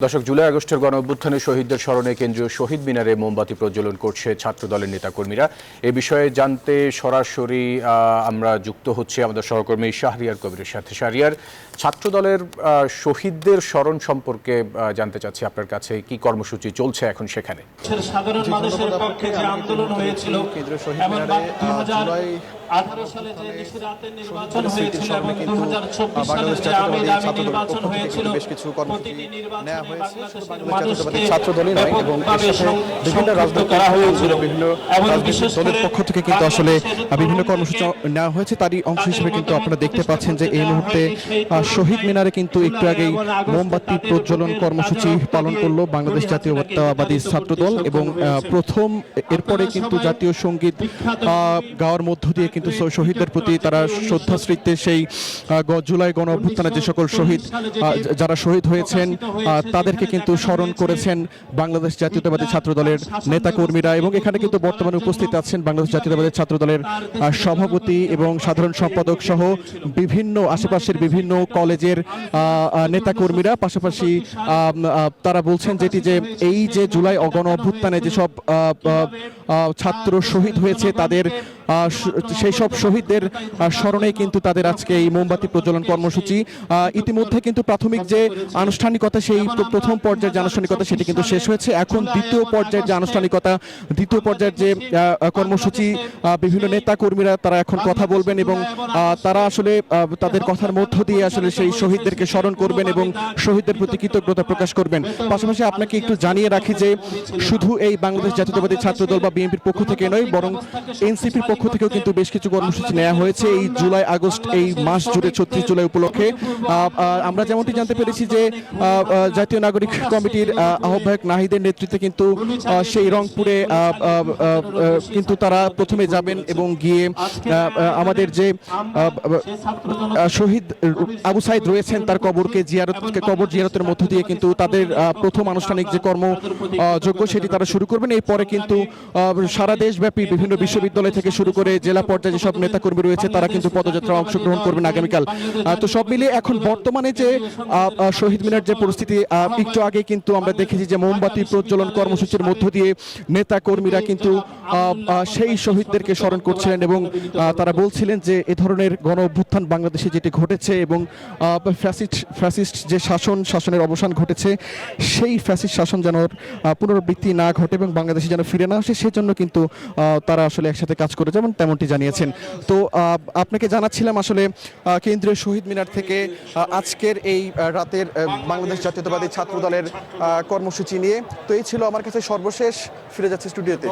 দর্শক, জুলাই আগস্টের গণঅভ্যুত্থানে শহীদদের স্মরণে কেন্দ্রীয় শহীদ মিনারে মোমবাতি প্রজ্বলন করছে ছাত্রদলের নেতাকর্মীরা। এ বিষয়ে জানতে সরাসরি আমরা যুক্ত হচ্ছি আমাদের সহকর্মী শাহরিয়ার কবিরের সাথে। শাহরিয়ার, ছাত্রদলের শহীদদের স্মরণ সম্পর্কে জানতে চাচ্ছি আপনার কাছে, কি কর্মসূচি চলছে এখন সেখানে? সাধারণ মানুষের পক্ষে যে আন্দোলন হয়েছিল, কেন্দ্রীয় শহীদ মিনারে জুলাই 2018 সালে যে নির্বাচন হয়েছিল এবং 2024 সালে যে আমির নির্বাচন হয়েছিল, বেশ কিছু কর্মসূচি নেওয়া হয়েছে। মানুষকে ছাত্রদলই নয় এবং বিভিন্ন রাজনৈতিক করা হয়েছিল বিভিন্ন রাজনৈতিক দলের পক্ষ থেকে কিন্তু আসলে বিভিন্ন কর্মসূচি নেওয়া হয়েছে। তারই অংশ হিসেবে কিন্তু আপনারা দেখতে পাচ্ছেন যে এই মুহূর্তে শহীদ মিনারে কিন্তু একটু আগেই মোমবাতি প্রজ্বলন কর্মসূচি পালন করলো বাংলাদেশ জাতীয়তাবাদী ছাত্রদল এবং প্রথম এরপরে কিন্তু জাতীয় সঙ্গীত গাওয়ার মধ্য দিয়ে কিন্তু শহীদদের প্রতি তারা শ্রদ্ধাস্মৃতিতে সেই জুলাই গণ অভ্যুত্থানে যে সকল শহীদ যারা শহীদ হয়েছেন তাদেরকে কিন্তু স্মরণ করেছেন বাংলাদেশ জাতীয়তাবাদী ছাত্রদলের নেতাকর্মীরা। এবং এখানে কিন্তু বর্তমানে উপস্থিত আছেন বাংলাদেশ জাতীয়তাবাদী ছাত্রদলের সভাপতি এবং সাধারণ সম্পাদক সহ বিভিন্ন আশেপাশের বিভিন্ন কলেজের নেতাকর্মীরা। পাশাপাশি তারা বলছেন যেটি যে এই যে জুলাই গণ অভ্যুত্থানে যেসব ছাত্র শহীদ হয়েছে তাদের সেই সব শহীদদের স্মরণে কিন্তু তাদের আজকে এই মোমবাতি প্রজ্বলন কর্মসূচি। ইতিমধ্যে কিন্তু প্রাথমিক যে আনুষ্ঠানিকতা, সেই প্রথম পর্যায়ের যে আনুষ্ঠানিকতা সেটি কিন্তু শেষ হয়েছে। এখন দ্বিতীয় পর্যায়ের যে আনুষ্ঠানিকতা, দ্বিতীয় পর্যায়ের যে কর্মসূচি, বিভিন্ন নেতা কর্মীরা তারা এখন কথা বলবেন এবং তারা আসলে তাদের কথার মধ্য দিয়ে আসলে সেই শহীদদেরকে স্মরণ করবেন এবং শহীদদের প্রতি কৃতজ্ঞতা প্রকাশ করবেন। পাশাপাশি আপনাকে একটু জানিয়ে রাখি যে শুধু এই বাংলাদেশ জাতীয়তাবাদী ছাত্রদল বা বিএনপির পক্ষ থেকে নয়, বরং এনসিপির পক্ষ থেকেও কিন্তু বেশ কিছু কর্মসূচি নেওয়া হয়েছে এই জুলাই আগস্ট এই মাস জুড়ে 36 জুলাই উপলক্ষে। আমরা যেমনটি জানতে পেরেছি যে জাতীয় নাগরিক কমিটির আহ্বায়ক নাহিদের নেতৃত্বে কিন্তু সেই রংপুরে কিন্তু তারা প্রথমে যাবেন এবং গিয়ে আমাদের যে শহীদ আবু সাইদ রয়েছেন তার কবর জিয়ারতের মধ্য দিয়ে কিন্তু তাদের প্রথম আনুষ্ঠানিক যে কর্মযজ্ঞ সেটি তারা শুরু করবেন। এরপরে কিন্তু সারা দেশব্যাপী বিভিন্ন বিশ্ববিদ্যালয় থেকে শুরু করে জেলা পর্যায়ে যেসব নেতাকর্মী রয়েছে তারা কিন্তু পদযাত্রায় অংশগ্রহণ করবেন আগামীকাল। তো সব মিলিয়ে এখন বর্তমানে যে শহীদ মিনার যে পরিস্থিতি, একটু আগে কিন্তু আমরা দেখেছি যে মোমবাতি প্রজ্বলন কর্মসূচির মধ্য দিয়ে নেতা কর্মীরা কিন্তু সেই শহীদদেরকে স্মরণ করছিলেন এবং তারা বলছিলেন যে এ ধরনের গণ অভ্যুত্থান বাংলাদেশে যেটি ঘটেছে এবং ফ্যাসিস্ট যে শাসনের অবসান ঘটেছে, সেই ফ্যাসিস্ট শাসন যেন পুনরাবৃত্তি না ঘটে এবং বাংলাদেশে যেন ফিরে না আসে, সেজন্য কিন্তু তারা আসলে একসাথে কাজ করে যেমন তেমনটি জানিয়েছেন। তো আপনাকে জানাচ্ছিলাম আসলে কেন্দ্রীয় শহীদ মিনার থেকে আজকের এই রাতের বাংলাদেশ জাতীয়তাবাদী ছাত্রদলের কর্মসূচি নিয়ে। তো এই ছিল আমার কাছে সর্বশেষ। ফিরে যাচ্ছে স্টুডিওতে।